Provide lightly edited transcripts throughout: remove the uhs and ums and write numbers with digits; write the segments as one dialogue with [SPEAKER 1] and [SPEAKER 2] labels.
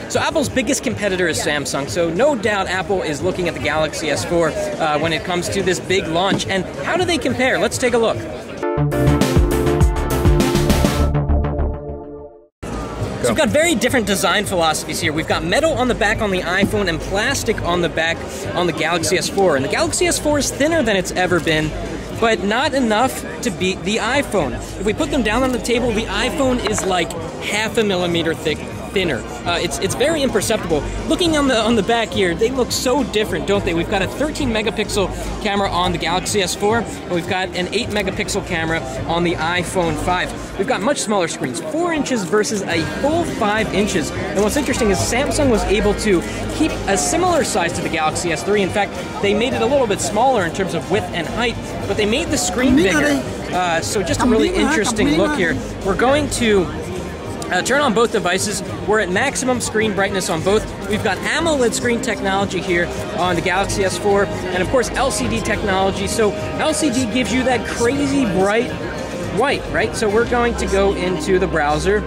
[SPEAKER 1] So Apple's biggest competitor is Samsung, so no doubt Apple is looking at the Galaxy S4 when it comes to this big launch. And how do they compare? Let's take a look. So we've got very different design philosophies here. We've got metal on the back on the iPhone and plastic on the back on the Galaxy S4. And the Galaxy S4 is thinner than it's ever been, but not enough to beat the iPhone. If we put them down on the table, the iPhone is like half a millimeter thinner. It's very imperceptible. Looking on the back here, they look so different, don't they? We've got a 13 megapixel camera on the Galaxy S4, and we've got an 8 megapixel camera on the iPhone 5. We've got much smaller screens, 4 inches versus a full 5 inches. And what's interesting is Samsung was able to keep a similar size to the Galaxy S3. In fact, they made it a little bit smaller in terms of width and height, but they made the screen bigger. So just a really interesting look here. We're going to turn on both devices. We're at maximum screen brightness on both. We've got AMOLED screen technology here on the Galaxy S4, and of course LCD technology. So LCD gives you that crazy bright white, right? So we're going to go into the browser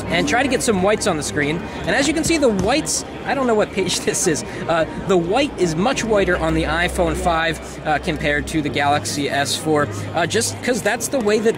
[SPEAKER 1] and try to get some whites on the screen. And as you can see, the whites, I don't know what page this is, the white is much whiter on the iPhone 5 compared to the Galaxy S4, just because that's the way that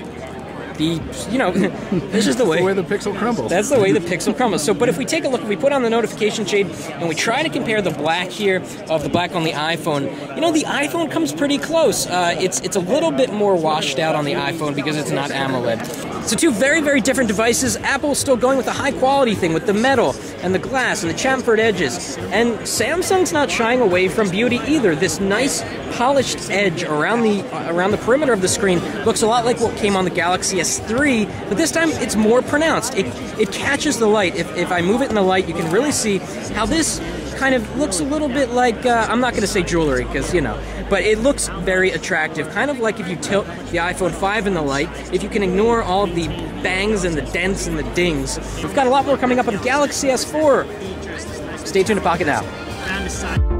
[SPEAKER 1] this is the way
[SPEAKER 2] the Pixel crumbles.
[SPEAKER 1] That's the way the Pixel crumbles. So, but if we take a look, if we put on the notification shade and we try to compare the black here of the black on the iPhone, the iPhone comes pretty close. It's a little bit more washed out on the iPhone because it's not AMOLED. So two very, very different devices. Apple's still going with the high quality thing with the metal and the glass and the chamfered edges. And Samsung's not shying away from beauty either. This nice polished edge around the perimeter of the screen looks a lot like what came on the Galaxy S3, but this time it's more pronounced. It catches the light. If I move it in the light, you can really see how this kind of looks a little bit like, I'm not going to say jewelry because, but it looks very attractive. Kind of like if you tilt the iPhone 5 in the light, if you can ignore all of the bangs and the dents and the dings. We've got a lot more coming up on the Galaxy S4. Stay tuned to Pocket Now.